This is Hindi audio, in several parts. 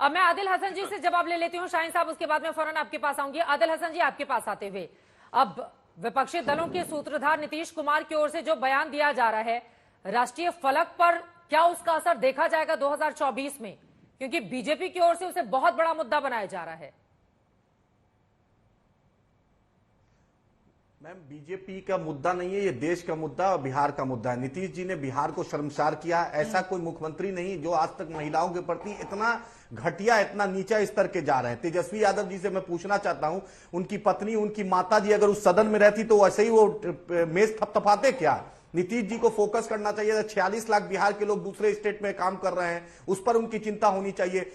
अब मैं आदिल हसन जी से जवाब ले लेती हूँ, शाहीन साहब उसके बाद में फौरन आपके पास आऊंगी। आदिल हसन जी, आपके पास आते हुए, अब विपक्षी दलों के सूत्रधार नीतीश कुमार की ओर से जो बयान दिया जा रहा है राष्ट्रीय फलक पर, क्या उसका असर देखा जाएगा 2024 में? क्योंकि बीजेपी की ओर से उसे बहुत बड़ा मुद्दा बनाया जा रहा है। मैम, बीजेपी का मुद्दा नहीं है, ये देश का मुद्दा और बिहार का मुद्दा है। नीतीश जी ने बिहार को शर्मसार किया। ऐसा कोई मुख्यमंत्री नहीं जो आज तक महिलाओं के प्रति इतना घटिया, इतना नीचा स्तर के जा रहे हैं। तेजस्वी यादव जी से मैं पूछना चाहता हूं, उनकी पत्नी, उनकी माता जी अगर उस सदन में रहती तो वैसे ही वो मेज थपथपाते क्या? नीतीश जी को फोकस करना चाहिए। 46 लाख बिहार के लोग दूसरे स्टेट में काम कर रहे हैं, उस पर उनकी चिंता होनी चाहिए।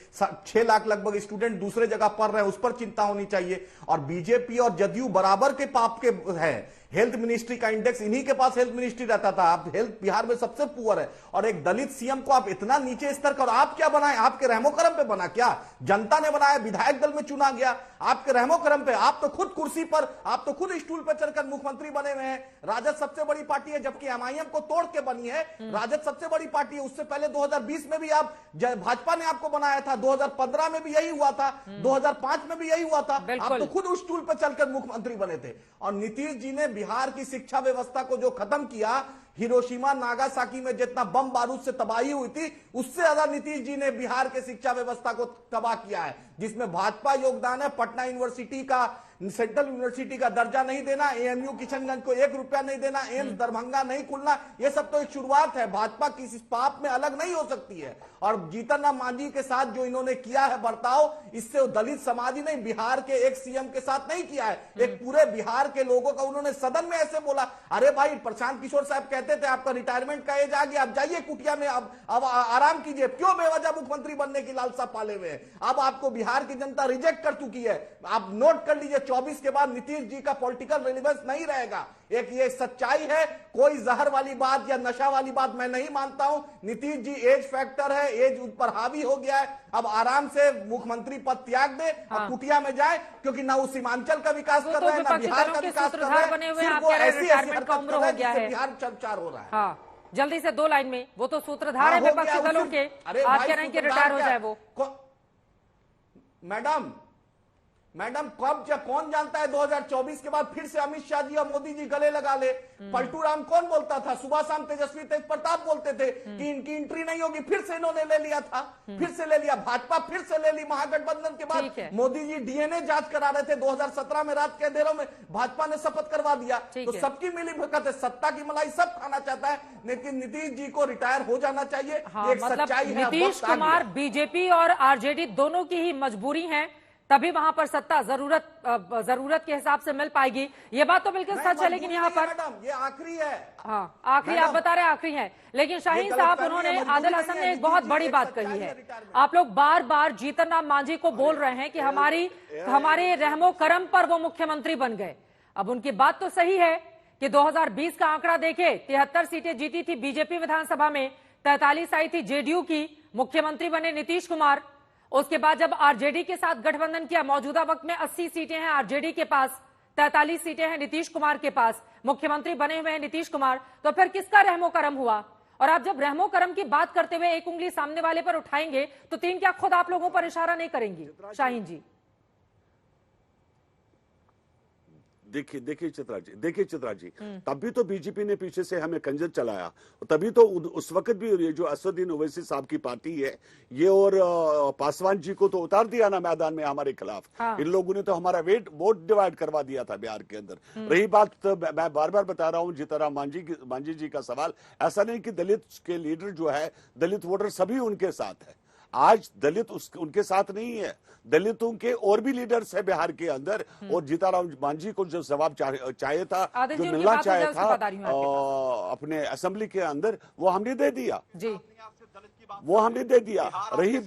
6 लाख लगभग स्टूडेंट दूसरे जगह पढ़ रहे हैं, उस पर चिंता होनी चाहिए। और बीजेपी और जदयू बराबर के पाप के है। हेल्थ मिनिस्ट्री का इंडेक्स, इन्हीं के पास हेल्थ मिनिस्ट्री रहता था। आप हेल्थ बिहार में सबसे पुअर है, और एक दलित सीएम को आप इतना नीचे स्तर का, और आप क्या बनाए? आपके रहमो करम पे बना क्या? जनता ने बनाया, विधायक दल में चुना गया, आपके रहमो करम पे। आप तो खुद कुर्सी पर, आप तो खुद स्टूल पर चढ़कर मुख्यमंत्री बने हुए हैं। राजद सबसे बड़ी पार्टी है, जबकि एमआईएम को तोड़ के बनी है। राजद सबसे बड़ी पार्टी है। उससे पहले 2020 में भी आप, भाजपा ने आपको बनाया था, 2015 में भी यही हुआ था, 2005 में भी यही हुआ था। आप तो खुद उस स्टूल पर चलकर मुख्यमंत्री बने थे। और नीतीश जी ने बिहार की शिक्षा व्यवस्था को जो खत्म किया, हिरोशिमा नागासाकी में जितना बम बारूद से तबाही हुई थी, उससे ज्यादा नीतीश जी ने बिहार के शिक्षा व्यवस्था को तबाह किया है, जिसमें भाजपा योगदान है। पटना यूनिवर्सिटी का, सेंट्रल यूनिवर्सिटी का दर्जा नहीं देना, एएमयू किशनगंज को 1 रुपया नहीं देना, एम्स दरभंगा नहीं खुलना, यह सब तो एक शुरुआत है। भाजपा किसी पाप में अलग नहीं हो सकती है। और जीतन राम मांझी के साथ जो इन्होंने किया है बर्ताव, इससे दलित समाज ही नहीं, बिहार के एक सीएम के साथ नहीं किया है, एक पूरे बिहार के लोगों का उन्होंने सदन में ऐसे बोला। अरे भाई, प्रशांत किशोर साहब कहते थे आपका रिटायरमेंट का एज आ गया, आप जाइए कुटिया में, अब आराम कीजिए। क्यों बेवजह मुख्यमंत्री बनने की लालसा पाले हुए हैं? अब आपको बिहार की जनता रिजेक्ट कर चुकी है। आप नोट कर लीजिए, 24 के बाद नीतीश जी का पॉलिटिकल रिलेवेंस नहीं रहेगा। एक ये सच्चाई है, कोई जहर वाली बात या नशा वाली बात मैं नहीं मानता हूं। नीतीश जी एज फैक्टर है, एज उन पर हावी हो गया है। अब आराम से मुख्यमंत्री पद त्याग दे और कुटिया में जाए, क्योंकि ना वो सीमांचल का विकास कर रहे हैं, ना बिहार का विकास कर रहे हैं। सिर्फ वो ऐसी हरकत कर रहे हैं जिससे बिहार चर्चा हो रहा है। हाँ, जल्दी से 2 लाइन में, वो तो सूत्रधार है विपक्षी दलों के, आप कह रहे हैं कि रिटायर हो जाए वो। मैडम कौन जानता है 2024 के बाद फिर से अमित शाह जी और मोदी जी गले लगा ले? पलटू राम कौन बोलता था? सुबह शाम तेजस्वी तेज प्रताप बोलते थे कि इनकी एंट्री नहीं होगी, फिर से इन्होंने ले लिया था, फिर से ले लिया। भाजपा फिर से ले ली महागठबंधन के बाद। मोदी जी डीएनए जांच करा रहे थे 2017 में, रात के अंधेरों में भाजपा ने शपथ करवा दिया। तो सबकी मिली भगत है, सत्ता की मलाई सब खाना चाहता है, लेकिन नीतीश जी को रिटायर हो जाना चाहिए। एक सच्चाई है। नीतीश कुमार, बीजेपी और आरजेडी दोनों की ही मजबूरी है, तभी वहां पर सत्ता जरूरत के हिसाब से मिल पाएगी। ये बात तो बिल्कुल सच है, लेकिन यहाँ पर ये आखिरी है। हाँ, आखिरी आप बता रहे हैं आखिरी है, लेकिन शाहीन साहब, उन्होंने, आदिल हसन ने एक बहुत बड़ी बात कही है। आप लोग बार बार जीतन राम मांझी को बोल रहे हैं कि हमारे रहमो करम पर वो मुख्यमंत्री बन गए। अब उनकी बात तो सही है कि 2020 का आंकड़ा देखे, 73 सीटें जीती थी बीजेपी विधानसभा में, 43 आई थी जेडीयू की, मुख्यमंत्री बने नीतीश कुमार। उसके बाद जब आरजेडी के साथ गठबंधन किया, मौजूदा वक्त में 80 सीटें हैं आरजेडी के पास, 43 सीटें हैं नीतीश कुमार के पास, मुख्यमंत्री बने हुए हैं नीतीश कुमार। तो फिर किसका रहमो करम हुआ? और आप जब रहमो करम की बात करते हुए एक उंगली सामने वाले पर उठाएंगे तो 3 क्या खुद आप लोगों पर इशारा नहीं करेंगी? शाहीन जी, देखिए चित्रा जी, तभी तो बीजेपी ने पीछे से हमें कंजर चलाया, तभी तो उस वक्त भी ये जो असदुद्दीन ओवैसी साहब की पार्टी है, ये और पासवान जी को तो उतार दिया ना मैदान में हमारे खिलाफ। हाँ। इन लोगों ने तो हमारा वोट डिवाइड करवा दिया था बिहार के अंदर। रही बात, तो मैं बार बार बता रहा हूँ, जीतन राम मांझी जी का सवाल, ऐसा नहीं कि दलित के लीडर जो है, दलित वोटर सभी उनके साथ है। आज दलित उनके साथ नहीं है, दलितों के और भी लीडर्स है बिहार के अंदर। और जीतन राम मांझी को जो जवाब चाहिए था, जो मिलना चाहिए था अपने असेंबली के अंदर, वो हमने दे दिया जी, वो हमने दे दिया। रही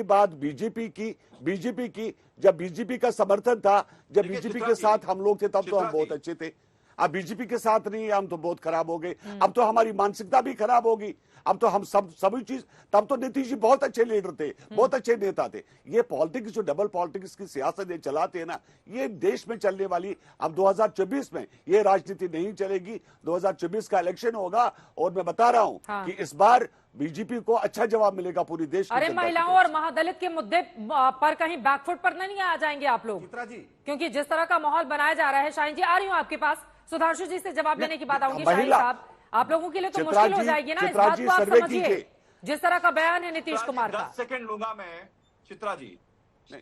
बात बीजेपी की, जब बीजेपी का समर्थन था, जब बीजेपी के साथ हम लोग थे, तब तो हम बहुत अच्छे थे। अब बीजेपी के साथ नहीं है, हम तो बहुत खराब हो गए। अब तो हमारी मानसिकता भी खराब होगी। अब तो हम सभी चीज, तब तो नीतीश जी बहुत अच्छे लीडर थे, बहुत अच्छे नेता थे। ये पॉलिटिक्स, जो डबल पॉलिटिक्स की सियासत ये चलाते हैं ना, ये देश में चलने वाली, अब 2024 में ये राजनीति नहीं चलेगी। 2024 का इलेक्शन होगा, और मैं बता रहा हूं कि इस बार बीजेपी को अच्छा जवाब मिलेगा पूरी देश की अरे जनता की महिलाओं तरफ और महादलित के मुद्दे पर कहीं बैकफुट पर नहीं आ जाएंगे आप लोग? चित्रा जी, क्योंकि जिस तरह का माहौल बनाया जा रहा है। शाहीन जी आ रही हूं आपके पास, सुधांशु जी से जवाब लेने की बात आऊंगी। शाहीन साहब, आप लोगों के लिए तो चित्रा मुश्किल हो जी, जाएगी ना, इस चित्रा बात जी, को आप सर्वे समझिए कीजिए। जिस तरह का बयान है नीतीश कुमार का। 10 सेकंड लूंगा मैं। चित्रा जी,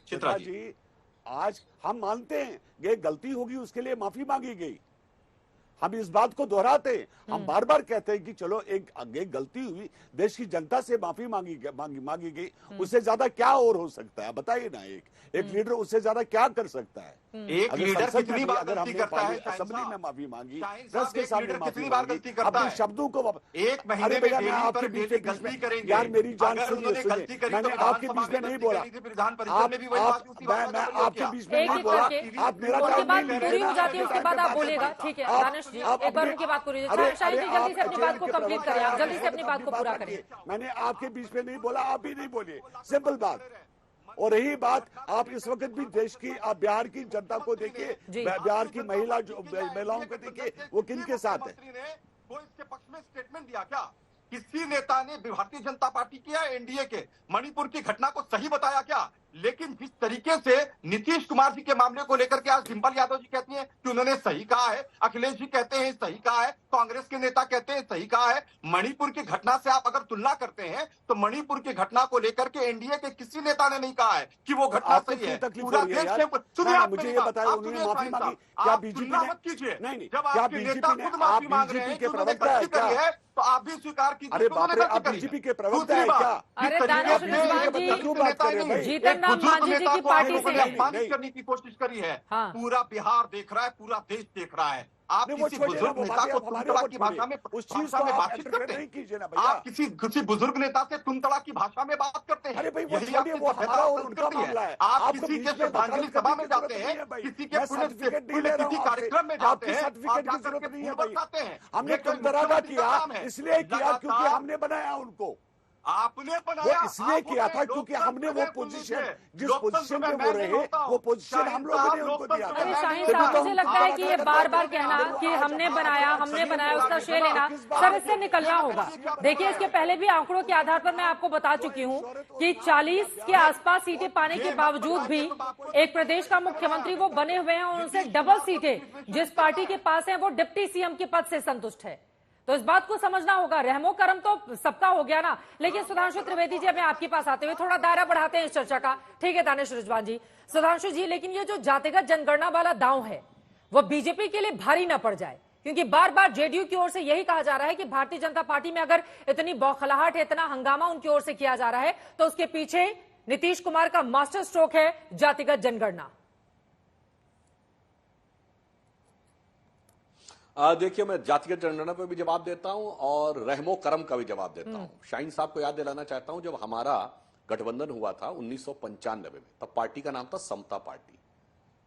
चित्रा जी, आज हम मानते हैं ये गलती होगी, उसके लिए माफी मांगी गई। हम इस बात को दोहराते हैं, हम बार बार कहते हैं कि चलो एक गलती हुई, देश की जनता से माफी मांगी गई, उससे ज्यादा क्या और हो सकता है? बताइए ना, एक लीडर उससे ज्यादा क्या कर सकता है? एक लीडर कितनी बार अगर गलती हमने करता है? असेंबली में माफी मांगी, शाहीन प्रेस साहब, के एक सामने लीडर माफी कितनी बार मांगी, गलती करता अपने है? शब्दों को एक महीने अरे में भैया, डेली मैं आपके पर बीच डेली में गलती करेंगे। यार मेरी जान अगर सुनिए, उन्होंने गलती करी तो मैंने आपके बीच में नहीं बोला, विधान परिषद में भी वही बात उसी बात मैं का आपके बीच में एक नहीं एक बोला। करके आप मेरा उनकी टाइम बात नहीं ले पूरी रहे हो ना, जाती है, उसके बाद आप बोलेगा। ठीक है दानिश जी, एक बार उनकी बात पूरी हो जाए। शाहीन जी जल्दी से अपनी बात को कंप्लीट करें, आप जल्दी से अपनी बात को पूरा करें। मैंने आपके बीच में नहीं बोला, आप भी नहीं बोलिए, सिंपल बात। और रही बात, आप इस वक्त भी देश की, आप बिहार की जनता को देखिए, बिहार की महिलाओं को देखिए, वो किन के साथ है। वो इसके पक्ष में स्टेटमेंट दिया क्या? किसी नेता ने भारतीय जनता पार्टी की या एनडीए के मणिपुर की घटना को सही बताया क्या? लेकिन जिस तरीके से नीतीश कुमार जी के मामले को लेकर के आज डिंपल यादव जी कहती हैं कि उन्होंने सही कहा है, अखिलेश जी कहते हैं सही कहा है, कांग्रेस के नेता कहते हैं सही कहा है। मणिपुर की घटना से आप अगर तुलना करते हैं तो मणिपुर की घटना को लेकर के एनडीए के किसी नेता ने नहीं कहा है कि वो घटना सही है। पूरा देश सुनिए, मुझे ये बताया, उन्होंने माफी मांगी, क्या बीजेपी ने? मत कीजिए। नहीं, जब क्या आपके नेता बीजेपी ने? खुद माफी आप मांग रहे बीजेपी हैं के कि उन्होंने प्रवक्ता है गलती करी क्या? है तो आप भी स्वीकार कीजिए। अरे कि बाप उन्होंने रे, गलती आप करी बीजेपी है। के प्रवक्ता दूसरी है बात, क्या? अरे जिस दानिश तरीके से रिजवान एक जी, बुजुर्ग नेता ने जीतन राम बुजुर्ग मांझी जी नेता की को पार्टी आगे से बढ़कर अपमानित करने की कोशिश करी है। हाँ। पूरा बिहार देख रहा है, पूरा देश देख रहा है। आप नहीं, वो किसी छोड़िए ना, बुजुर्ग वो नेता बातें को आप हमारे तुमतड़ा ऊपर की भाषा में उस चीज को आप बातचीत इंटरफेयर करते नहीं हैं। कीजिए ना भैया। आप किसी बुजुर्ग नेता से तुमतड़ा की भाषा में बात करते हैं। अरे भाई, वो यही छोड़िए, आपकी वो सभ्यता हमारा और और उनका संस्कृति मामला है। आप आपको किसी बीच के में श्रद्धांजलि वकालत सभा करने में की जाते जरूरत हैं, नहीं है भाई। किसी के मैं सर्टिफिकेट नहीं ले रहा पुण्यतिथि हूं कार्यक्रम में आपसे। जाते आपकी हैं, सर्टिफिकेट आप की जरूरत नहीं है जाकर के भाई। हैं। हमने ये कोई तुम तरह का मुख्यमंत्री किया, का काम है। इसलिए किया क्योंकि लगातार हमने बनाया उनको। आपने वो बनाया, इसलिए आप किया बोले, था क्योंकि हमने वो लोकतंत्र पोजीशन, में जिस लोकतंत्र पोजीशन में में मैं वो नहीं रहे, होता हूं। वो पोजीशन हम शाहीन लोगों ने साहब, उनको दिया लोकतंत्र अरे था। शाहीन मैं साहब, नहीं मुझे लगता है कि ये बार बार कहना कि हमने बनाया उसका श्रेय लेना, सर इससे निकलना होगा। देखिए, इसके पहले भी आंकड़ों के आधार पर मैं आपको बता चुकी हूँ कि 40 के आसपास सीटें पाने के बावजूद भी एक प्रदेश का मुख्यमंत्री वो बने हुए हैं और उनसे डबल सीटें जिस पार्टी के पास है वो डिप्टी सीएम के पद से संतुष्ट है। तो इस बात को समझना होगा। रहमो करम तो सबका हो गया ना, लेकिन सुधांशु त्रिवेदी जी, मैं आपके पास आते हुए थोड़ा दायरा बढ़ाते हैं इस चर्चा का। ठीक है दानिश रिजवान जी, सुधांशु जी, लेकिन ये जो जातिगत जनगणना वाला दांव है वो बीजेपी के लिए भारी ना पड़ जाए, क्योंकि बार बार जेडीयू की ओर से यही कहा जा रहा है कि भारतीय जनता पार्टी में अगर इतनी बौखलाहट है, इतना हंगामा उनकी ओर से किया जा रहा है, तो उसके पीछे नीतीश कुमार का मास्टर स्ट्रोक है जातिगत जनगणना। देखिए, मैं जातिगत जनगणना पर भी जवाब देता हूं और रहमो करम का भी जवाब देता हूं। शाहीन साहब को याद दिलाना चाहता हूं, जब हमारा गठबंधन हुआ था 1995 में, तब पार्टी का नाम था समता पार्टी।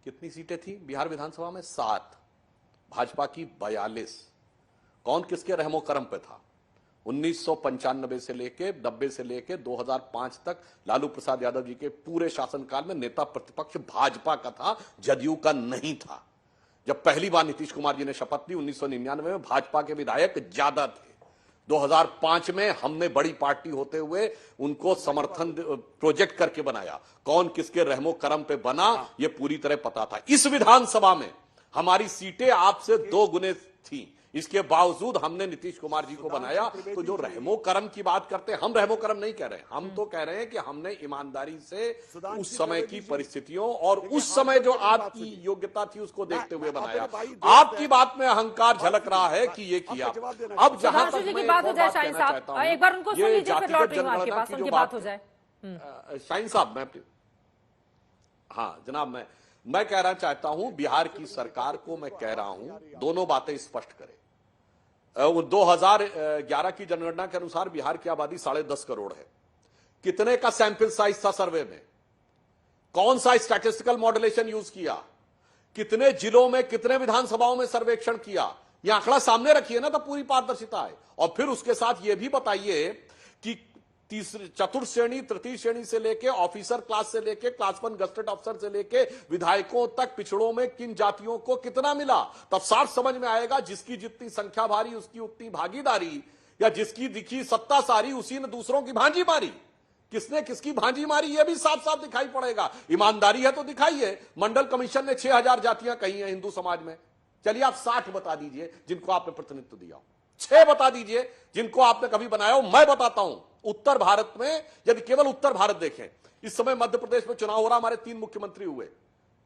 कितनी सीटें थी बिहार विधानसभा में? 7, भाजपा की 42। कौन किसके रहमो करम पे था? 1995 से लेके 90 से लेके 2005 तक लालू प्रसाद यादव जी के पूरे शासनकाल में नेता प्रतिपक्ष भाजपा का था, जदयू का नहीं था। जब पहली बार नीतीश कुमार जी ने शपथ ली 1999 में, भाजपा के विधायक ज्यादा थे। 2005 में हमने बड़ी पार्टी होते हुए उनको समर्थन प्रोजेक्ट करके बनाया। कौन किसके रहमो करम पे बना ये पूरी तरह पता था। इस विधानसभा में हमारी सीटें आपसे 2 गुने थी, इसके बावजूद हमने नीतीश कुमार जी को बनाया। तो जो रहमो करम की बात करते हैं, हम रहमो करम नहीं कह रहे, हम तो कह रहे हैं कि हमने ईमानदारी से उस समय की परिस्थितियों और उस समय जो आपकी योग्यता थी उसको देखते हुए बनाया। आपकी बात में अहंकार झलक रहा है कि ये किया। अब जहां तक मैं बात हो जाए शाहीन साहब, एक बार उनको सुन लीजिए, फिर लौट रही हूं आपके पास, उनकी बात हो जाए। शाहीन साहब, हाँ जनाब, मैं कहना चाहता हूं, बिहार की सरकार को मैं कह रहा हूं, दोनों बातें स्पष्ट करें। 2011 की जनगणना के अनुसार बिहार की आबादी 10.5 करोड़ है। कितने का सैंपल साइज था सर्वे में? कौन सा स्टैटिस्टिकल मॉडुलेशन यूज किया? कितने जिलों में, कितने विधानसभाओं में सर्वेक्षण किया? यह आंकड़ा सामने रखिए ना, तो पूरी पारदर्शिता है। और फिर उसके साथ यह भी बताइए कि चतुर्थ श्रेणी, तृतीय श्रेणी से लेके ऑफिसर क्लास से लेके क्लास 1 गजेटेड अफसर से लेके विधायकों तक पिछड़ों में किन जातियों को कितना मिला। तब साफ समझ में आएगा, जिसकी जितनी संख्या भारी उसकी उतनी भागीदारी। या जिसकी दिखी सत्ता सारी उसी ने दूसरों की भांजी मारी। किसने किसकी भांजी मारी यह भी साफ साफ दिखाई पड़ेगा। ईमानदारी है तो दिखाइए। मंडल कमीशन ने 6000 जातियां कही हैं हिंदू समाज में, चलिए आप 60 बता दीजिए जिनको आपने प्रतिनिधित्व दिया हो, 6 बता दीजिए जिनको आपने कभी बनाया हो। मैं बताता हूं, उत्तर भारत में यदि केवल उत्तर भारत देखें, इस समय मध्य प्रदेश में चुनाव हो रहा, हमारे 3 मुख्यमंत्री हुए,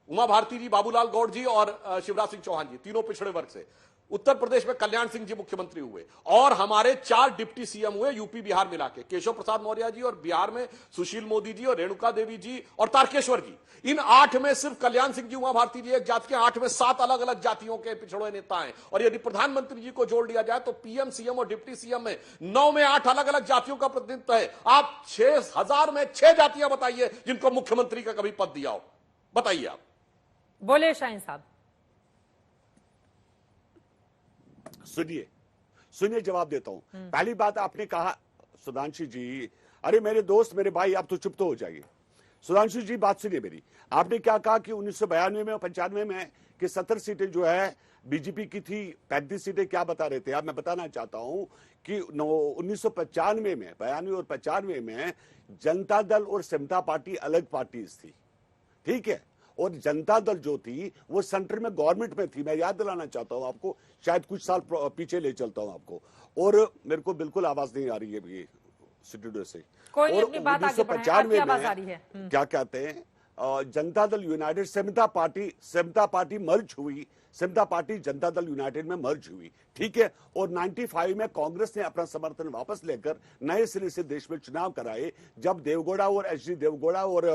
उमा भारती जी, बाबूलाल गौड़ जी और शिवराज सिंह चौहान जी, तीनों पिछड़े वर्ग से। उत्तर प्रदेश में कल्याण सिंह जी मुख्यमंत्री हुए और हमारे 4 डिप्टी सीएम हुए यूपी बिहार मिला के, केशव प्रसाद मौर्य जी, और बिहार में सुशील मोदी जी और रेणुका देवी जी और तारकेश्वर जी। इन 8 में सिर्फ कल्याण सिंह जी, उमा भारती जी एक जाति के, 8 में 7 अलग अलग जातियों के पिछड़े नेता हैं। और यदि प्रधानमंत्री जी को जोड़ लिया जाए तो पीएम, सीएम और डिप्टी सीएम में 9 में 8 अलग अलग जातियों का प्रतिनिधित्व है। आप 6000 में 6 जातियां बताइए जिनको मुख्यमंत्री का कभी पद दिया हो, बताइए आप। बोले शाहीन साहब। सुनिए जवाब देता हूं। पहली बात आपने कहा सुधांशु जी, अरे मेरे दोस्त, मेरे भाई, आप तो चुप तो हो जाइए। सुधांशु जी बात सुनिए मेरी। आपने क्या कहा कि 1992 में और 95 में कि 70 सीटें जो है बीजेपी की थी, 35 सीटें क्या बता रहे थे आप? मैं बताना चाहता हूं कि 1995 में, 92 और 95 में जनता दल और समता पार्टी अलग पार्टीज थी, ठीक है। और जनता दल जो थी वो सेंटर में गवर्नमेंट में थी। मैं याद दिलाना चाहता हूं आपको, शायद कुछ साल पीछे ले चलता हूं आपको। और मेरे को बिल्कुल आवाज नहीं आ रही है ये स्टूडियो से। कोई और अपनी बात आगे बढ़ाएं, 1995 आपकी आवाज आ रही में है। क्या कहते हैं, जनता दल यूनाइटेड समता पार्टी मर्ज हुई, समता पार्टी जनता दल यूनाइटेड में मर्ज हुई, ठीक है। और 95 में कांग्रेस ने अपना समर्थन वापस लेकर नए सिरे से देश में चुनाव कराए, जब देवगौड़ा और एचडी देवगौड़ा और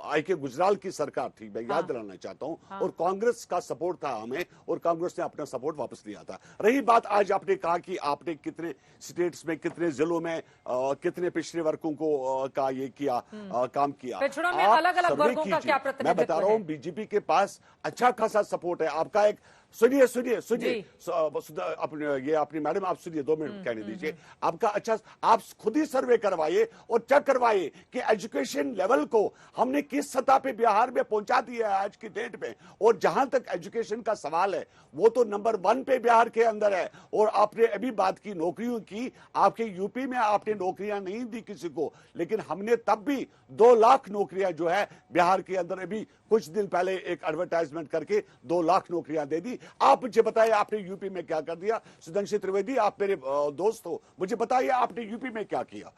आईके गुजराल की सरकार थी, मैं याद दिलाना चाहता हूं। और कांग्रेस का सपोर्ट था हमें, और कांग्रेस ने अपना सपोर्ट वापस लिया था। रही बात आज आपने कहा कि आपने कितने स्टेट्स में, कितने जिलों में, कितने पिछड़े वर्गों को का ये किया, काम किया। पिछड़ों में आप अलग-अलग सर्वे वर्गों का कीजिए। क्या मैं प्रतिनिधित्व बता रहा हूं है? बीजेपी के पास अच्छा खासा सपोर्ट है। आपका एक सुनिए अपने ये अपनी मैडम, आप सुनिए, 2 मिनट कहने दीजिए। आपका अच्छा, आप खुद ही सर्वे करवाइए और चेक करवाइए कि एजुकेशन लेवल को हमने किस सतह पे बिहार में पहुंचा दिया है आज की डेट में। और जहां तक एजुकेशन का सवाल है, वो तो नंबर 1 पे बिहार के अंदर है। और आपने अभी बात की नौकरियों की, आपके यूपी में आपने नौकरियां नहीं दी किसी को, लेकिन हमने तब भी 2 लाख नौकरियां जो है बिहार के अंदर अभी कुछ दिन पहले एक एडवर्टाइजमेंट करके 2 लाख नौकरियां दे दी। आप मुझे बताइए आपने यूपी में क्या कर दिया? सुधांशु त्रिवेदी, आप मेरे दोस्त हो, मुझे बताइए आपने यूपी में क्या किया?